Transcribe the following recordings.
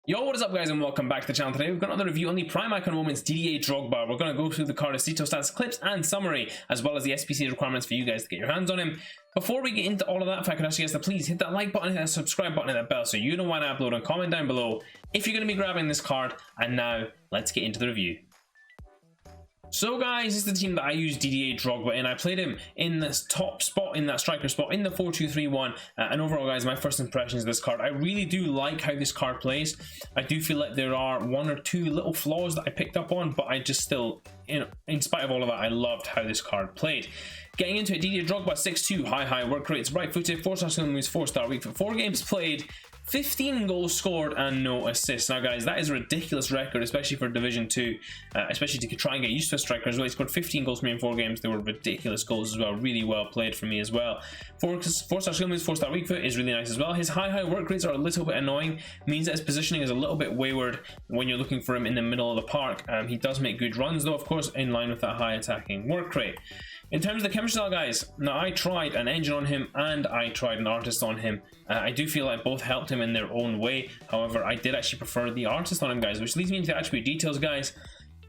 Yo, what is up guys and welcome back to the channel. Today we've got another review on the Prime Icon Moments DIDIER DROGBA. We're going to go through the card's detail stats, clips and summary, as well as the SBC requirements for you guys to get your hands on him. Before we get into all of that, if I could ask you guys to please hit that like button, hit that subscribe button and that bell so you know when I upload, and comment down below if you're going to be grabbing this card. And now, let's get into the review. So guys, this is the team that I use DIDIER DROGBA in. I played him in this top spot, in that striker spot, in the 4-2-3-1, and overall guys, my first impressions of this card, I really do like how this card plays. I do feel like there are one or two little flaws that I picked up on, but I just still, in spite of all of that, I loved how this card played. Getting into it, DIDIER DROGBA, 6'2", high work rates, right-footed, 4-star skill moves, 4-star weak foot, 4 games played, 15 goals scored and no assists. Now guys, that is a ridiculous record, especially for Division 2, especially to try and get used to a striker as well. He scored 15 goals for me in 4 games. They were ridiculous goals as well, really well played for me as well. 4-star skill moves, 4-star weak foot is really nice as well. His high work rates are a little bit annoying, means that his positioning is a little bit wayward when you're looking for him in the middle of the park. He does make good runs though, of course, in line with that high attacking work rate. In terms of the chemistry style guys, now I tried an engine on him and I tried an artist on him. I do feel like both helped him in their own way. However, I did actually prefer the artist on him guys, which leads me into the attribute details guys.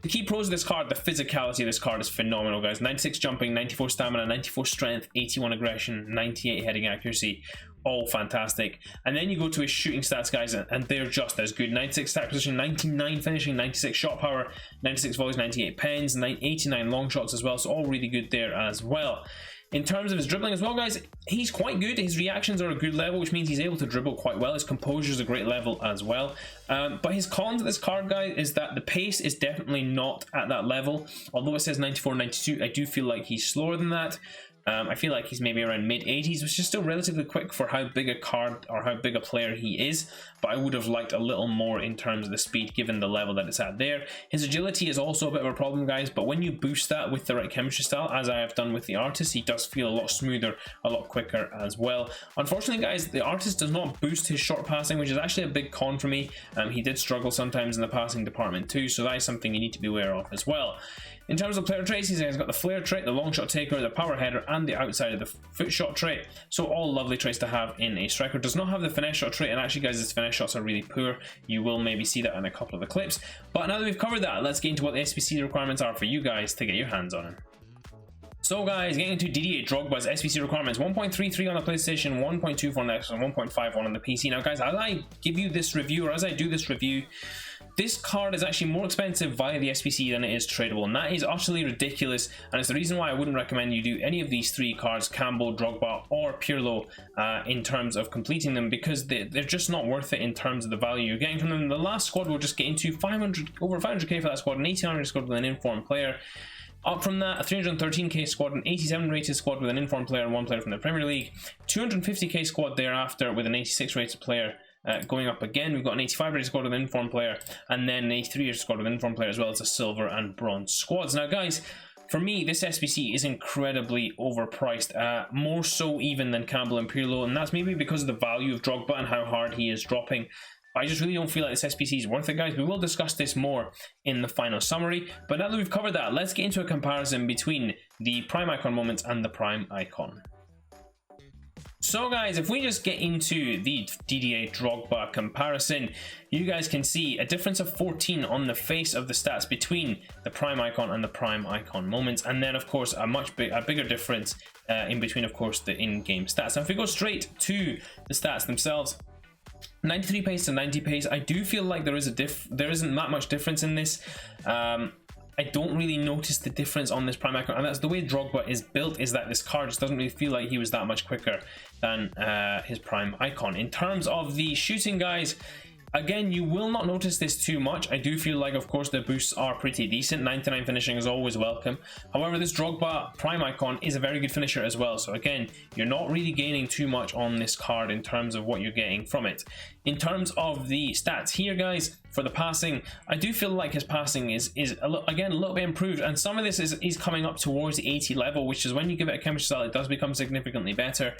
The key pros of this card, the physicality of this card is phenomenal guys. 96 jumping, 94 stamina, 94 strength, 81 aggression, 98 heading accuracy. All fantastic. And then you go to his shooting stats guys, and they're just as good. 96 stack position, 99 finishing, 96 shot power, 96 volleys, 98 pens, 89 long shots as well, so all really good there as well. In terms of his dribbling as well guys, he's quite good. His reactions are a good level, which means he's able to dribble quite well. His composure is a great level as well. But his cons of this card guys is that the pace is definitely not at that level. Although it says 94, 92, I do feel like he's slower than that. I feel like he's maybe around mid-80s, which is still relatively quick for how big a card or how big a player he is, but I would have liked a little more in terms of the speed given the level that it's at there. His agility is also a bit of a problem guys, but when you boost that with the right chemistry style, as I have done with the artist, he does feel a lot smoother, a lot quicker as well. Unfortunately guys, the artist does not boost his short passing, which is actually a big con for me. He did struggle sometimes in the passing department too, so that is something you need to be aware of as well. In terms of player traits, he's got the flare trait, the long shot taker, the power header, and the outside of the foot shot trait. So all lovely traits to have in a striker. Does not have the finesse shot trait, and actually guys, his finesse shots are really poor. You will maybe see that in a couple of the clips. But now that we've covered that, let's get into what the SBC requirements are for you guys to get your hands on him. So guys, getting into DIDIER DROGBA's SBC requirements, 1.33 on the PlayStation, 1.24 on the Xbox, and 1.51 on the PC. Now guys, as I give you this review, or as I do this review, this card is actually more expensive via the SBC than it is tradable, and that is utterly ridiculous, and it's the reason why I wouldn't recommend you do any of these 3 cards, Campbell, Drogba or Pirlo, in terms of completing them, because they're just not worth it in terms of the value you're getting from them. The last squad will just get into over 500k for that squad, an 1800 squad with an informed player. Up from that, a 313k squad, an 87 rated squad with an informed player and 1 player from the Premier League, 250k squad thereafter with an 86 rated player. Going up again, we've got an 85 rated squad with an informed player, and then an 83 rated squad with an informed player as well as a silver and bronze squads. Now guys, for me, this SBC is incredibly overpriced, more so even than Campbell and Pirlo, and that's maybe because of the value of Drogba and how hard he is dropping. I just really don't feel like this SBC is worth it guys. We will discuss this more in the final summary, but now that we've covered that, let's get into a comparison between the Prime Icon Moments and the Prime Icon. So guys, if we just get into the DIDIER DROGBA comparison, you guys can see a difference of 14 on the face of the stats between the Prime Icon and the Prime Icon Moments, and then of course a bigger difference in between, of course, the in-game stats. Now if we go straight to the stats themselves, 93 pace to 90 pace, I do feel like there isn't that much difference in this. I don't really notice the difference on this Prime Icon, and that's the way Drogba is built, is that this card just doesn't really feel like he was that much quicker than his Prime Icon. In terms of the shooting guys, again, you will not notice this too much. I do feel like, of course, the boosts are pretty decent. 99 finishing is always welcome. However, this Drogba Prime Icon is a very good finisher as well. So again, you're not really gaining too much on this card in terms of what you're getting from it. In terms of the stats here, guys, for the passing, I do feel like his passing is again a little bit improved, and some of this is coming up towards the 80 level, which is when you give it a chemistry style, it does become significantly better.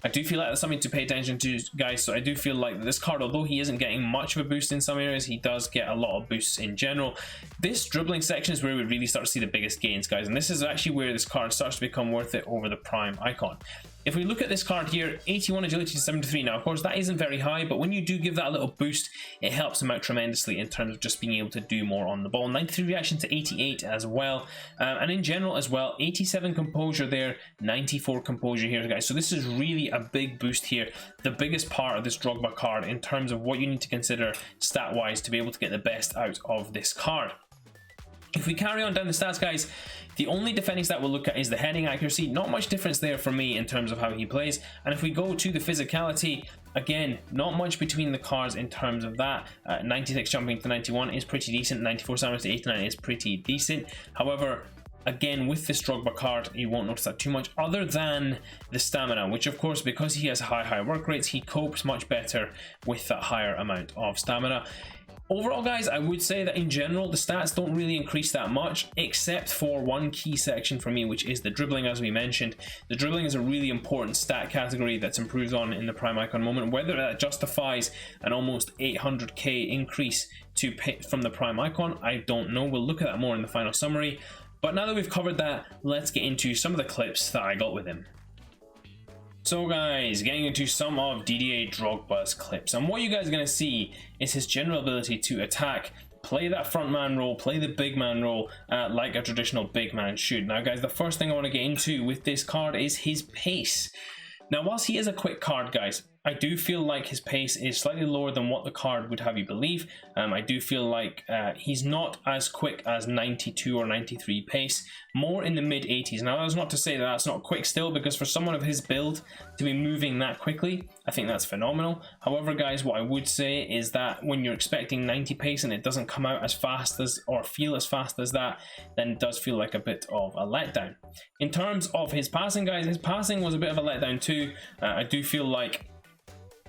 I do feel like that's something to pay attention to, guys. So I do feel like this card, although he isn't getting much of a boost in some areas, he does get a lot of boosts in general. This dribbling section is where we really start to see the biggest gains, guys, and this is actually where this card starts to become worth it over the Prime Icon. If we look at this card here, 81 agility to 73. Now, of course, that isn't very high, but when you do give that a little boost, it helps him out tremendously in terms of just being able to do more on the ball. 93 reaction to 88 as well. And in general as well, 87 composure there, 94 composure here, guys. So this is really a big boost here. The biggest part of this Drogba card in terms of what you need to consider stat-wise to be able to get the best out of this card. If we carry on down the stats, guys, the only defending stat we'll look at is the heading accuracy. Not much difference there for me in terms of how he plays. And if we go to the physicality, again, not much between the cards in terms of that. 96 jumping to 91 is pretty decent. 94 stamina to 89 is pretty decent. However, again, with this Drogba card, you won't notice that too much other than the stamina, which of course, because he has high work rates, he copes much better with that higher amount of stamina. Overall, guys, I would say that in general, the stats don't really increase that much, except for one key section for me, which is the dribbling, as we mentioned. The dribbling is a really important stat category that's improved on in the Prime Icon moment. Whether that justifies an almost 800k increase from the Prime Icon, I don't know. We'll look at that more in the final summary. But now that we've covered that, let's get into some of the clips that I got with him. So guys, getting into some of Didier Drogba's clips, and what you guys are going to see is his general ability to attack, play that front man role, play the big man role like a traditional big man should. Now guys, the first thing I want to get into with this card is his pace. Now whilst he is a quick card, guys, I do feel like his pace is slightly lower than what the card would have you believe. I do feel like he's not as quick as 92 or 93 pace, more in the mid 80s. Now that's not to say that that's not quick still, because for someone of his build to be moving that quickly, I think that's phenomenal. However, guys, what I would say is that when you're expecting 90 pace and it doesn't come out as fast as, or feel as fast as that, then it does feel like a bit of a letdown. In terms of his passing, guys, his passing was a bit of a letdown too. I do feel like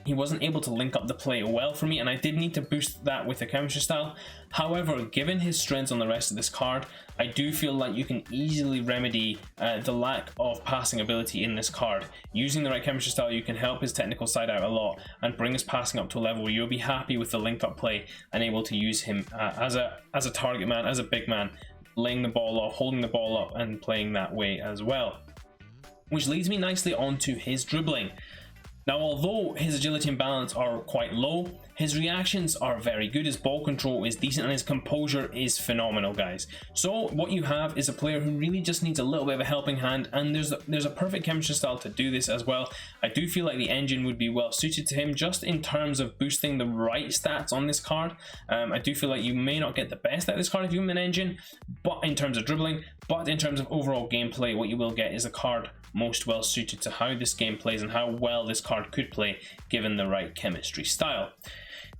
he wasn't able to link up the play well for me, and I did need to boost that with the chemistry style. However, given his strengths on the rest of this card, I do feel like you can easily remedy the lack of passing ability in this card. Using the right chemistry style, you can help his technical side out a lot and bring his passing up to a level where you'll be happy with the link up play and able to use him as a target man, as a big man, laying the ball off, holding the ball up and playing that way as well. Which leads me nicely onto his dribbling. Now, although his agility and balance are quite low, his reactions are very good, his ball control is decent, and his composure is phenomenal, guys. So what you have is a player who really just needs a little bit of a helping hand, and there's a perfect chemistry style to do this as well. I do feel like the engine would be well suited to him just in terms of boosting the right stats on this card. I do feel like you may not get the best out of this card if you have an engine, but in terms of dribbling, but in terms of overall gameplay, what you will get is a card most well suited to how this game plays and how well this card could play given the right chemistry style.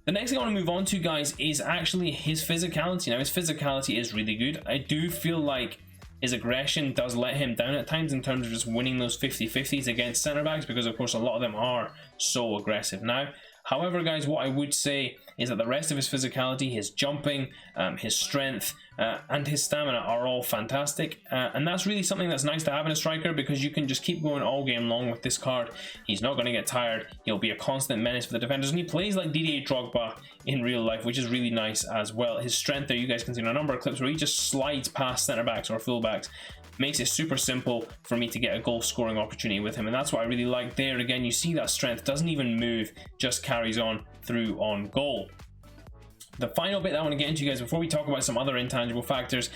The next thing I want to move on to, guys, is actually his physicality. Now, his physicality is really good. I do feel like his aggression does let him down at times in terms of just winning those 50-50s against centre backs, because of course a lot of them are so aggressive now. However, guys, what I would say is that the rest of his physicality, his jumping, his strength, and his stamina are all fantastic. And that's really something that's nice to have in a striker, because you can just keep going all game long with this card. He's not going to get tired. He'll be a constant menace for the defenders. And he plays like Didier Drogba in real life, which is really nice as well. His strength there, you guys can see in a number of clips where he just slides past centre-backs or full-backs. Makes it super simple for me to get a goal scoring opportunity with him, and that's what I really like there. Again, you see that strength doesn't even move, just carries on through on goal. The final bit that I want to get into, guys, before we talk about some other intangible factors,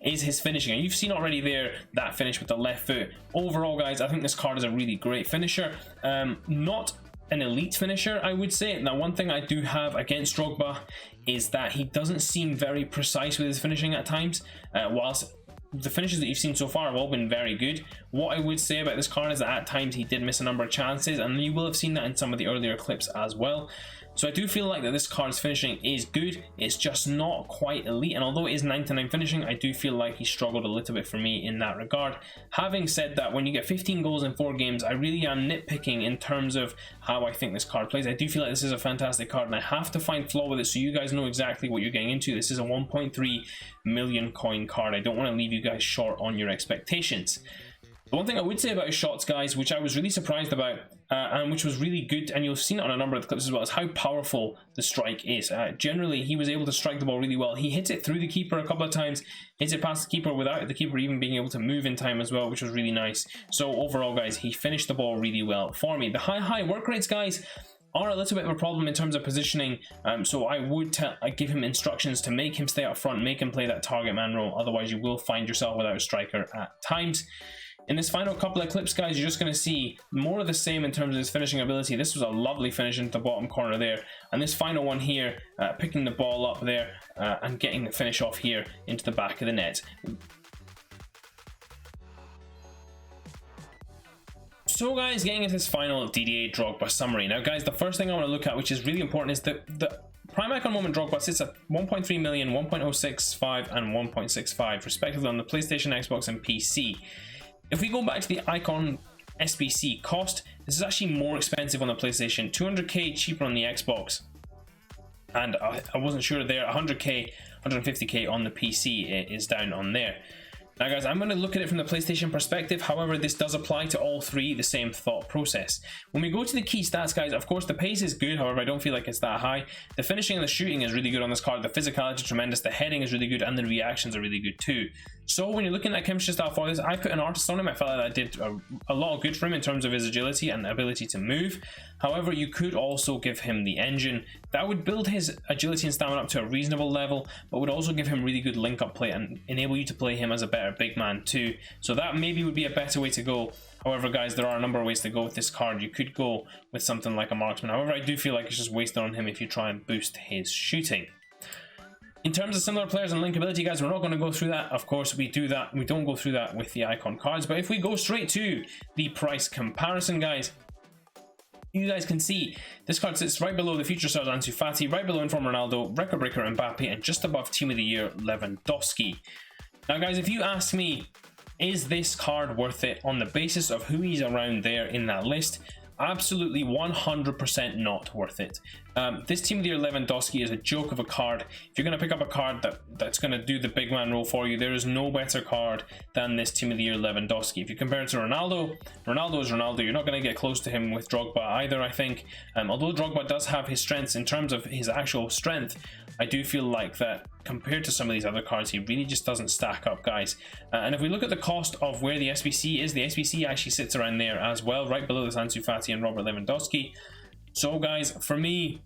is his finishing. And you've seen already there that finish with the left foot. Overall, guys, I think this card is a really great finisher. Not an elite finisher, I would say. Now, one thing I do have against Drogba is that he doesn't seem very precise with his finishing at times, whilst the finishes that you've seen so far have all been very good. What I would say about this card is that at times he did miss a number of chances, and you will have seen that in some of the earlier clips as well. So I do feel like that this card's finishing is good, it's just not quite elite, and although it is 99 finishing, I do feel like he struggled a little bit for me in that regard. Having said that, when you get 15 goals in 4 games, I really am nitpicking in terms of how I think this card plays. I do feel like this is a fantastic card, and I have to find flaw with it so you guys know exactly what you're getting into. This is a 1.3 million coin card. I don't want to leave you guys short on your expectations. The one thing I would say about his shots, guys, which I was really surprised about, and which was really good, and you've seen it on a number of the clips as well, is how powerful the strike is. Generally, he was able to strike the ball really well. He hit it through the keeper a couple of times, hit it past the keeper without the keeper even being able to move in time as well, which was really nice. So overall, guys, he finished the ball really well for me. The high work rates, guys, are a little bit of a problem in terms of positioning, so I would give him instructions to make him stay up front, make him play that target man role, otherwise you will find yourself without a striker at times. In this final couple of clips, guys, you're just going to see more of the same in terms of his finishing ability. This was a lovely finish into the bottom corner there, and this final one here, picking the ball up there and getting the finish off here into the back of the net. So guys, getting into this final Didier Drogba summary. Now guys, the first thing I want to look at, which is really important, is the Prime Icon Moment Drogba sits at 1.3 million, 1.065 and 1.65 respectively on the PlayStation, Xbox and PC. If we go back to the Icon SBC cost, this is actually more expensive on the PlayStation, 200k cheaper on the Xbox, and I wasn't sure there, 100k, 150k on the PC is down on there. Now guys, I'm going to look at it from the PlayStation perspective. However, this does apply to all three, the same thought process. When we go to the key stats, guys, of course the pace is good, however I don't feel like it's that high. The finishing and the shooting is really good on this card, the physicality is tremendous, the heading is really good, and the reactions are really good too. So when you're looking at chemistry style for this, I put an artist on him. I felt like that did a lot of good for him in terms of his agility and ability to move. However, you could also give him the engine. That would build his agility and stamina up to a reasonable level, but would also give him really good link-up play and enable you to play him as a better big man too. So that maybe would be a better way to go. However, guys, there are a number of ways to go with this card. You could go with something like a marksman. However, I do feel like it's just wasted on him if you try and boost his shooting. In terms of similar players and linkability, guys, we're not going to go through that. Of course, we do that. We don't go through that with the icon cards. But if we go straight to the price comparison, guys, you guys can see this card sits right below the future stars Ansu Fati, right below Inform Ronaldo, record breaker Mbappe, and just above Team of the Year Lewandowski. Now, guys, if you ask me, is this card worth it on the basis of who he's around there in that list? Absolutely 100% not worth it. This Team of the Year Lewandowski is a joke of a card. If you're going to pick up a card that's going to do the big man role for you, there is no better card than this Team of the Year Lewandowski. If you compare it to Ronaldo, Ronaldo is Ronaldo. You're not going to get close to him with Drogba either, I think. Although Drogba does have his strengths in terms of his actual strength, I do feel like that compared to some of these other cards, he really just doesn't stack up, guys. And if we look at the cost of where the SBC is, the SBC actually sits around there as well, right below this Ansu Fati and Robert Lewandowski. So guys, for me,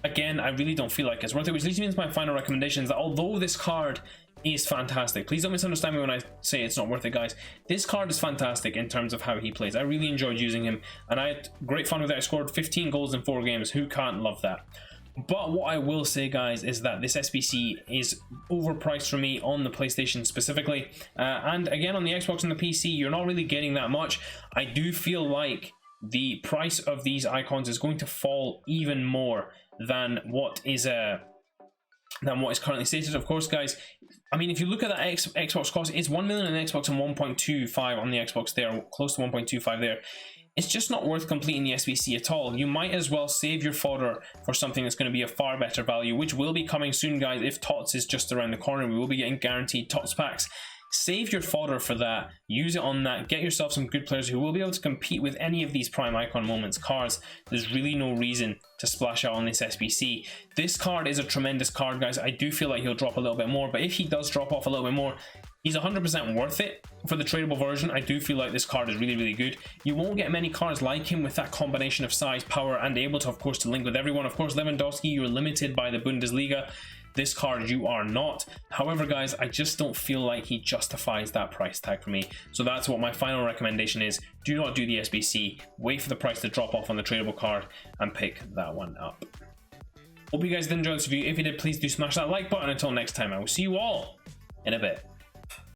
again, I really don't feel like it's worth it, which leads me into my final recommendations, that although this card is fantastic, please don't misunderstand me when I say it's not worth it, guys. This card is fantastic in terms of how he plays. I really enjoyed using him, and I had great fun with it. I scored 15 goals in 4 games. Who can't love that? But what I will say, guys, is that this SBC is overpriced for me on the PlayStation specifically. And again, on the Xbox and the PC, you're not really getting that much. I do feel like the price of these icons is going to fall even more than what is currently stated. Of course, guys, I mean, if you look at that Xbox cost, it's 1 million on the Xbox and 1.25 on the Xbox there, close to 1.25 there. It's just not worth completing the SBC at all. You might as well save your fodder for something that's going to be a far better value, which will be coming soon, guys. If TOTS is just around the corner, we will be getting guaranteed TOTS packs. Save your fodder for that, use it on that, get yourself some good players who will be able to compete with any of these Prime Icon Moments cards. There's really no reason to splash out on this SBC. This card is a tremendous card, guys. I do feel like he'll drop a little bit more, but if he does drop off a little bit more, he's 100% worth it for the tradable version. I do feel like this card is really, really good. You won't get many cards like him with that combination of size, power, and able to, of course, to link with everyone. Of course, Lewandowski, you're limited by the Bundesliga. This card, you are not. However, guys, I just don't feel like he justifies that price tag for me. So that's what my final recommendation is. Do not do the SBC. Wait for the price to drop off on the tradable card and pick that one up. Hope you guys did enjoy this review. If you did, please do smash that like button. Until next time, I will see you all in a bit.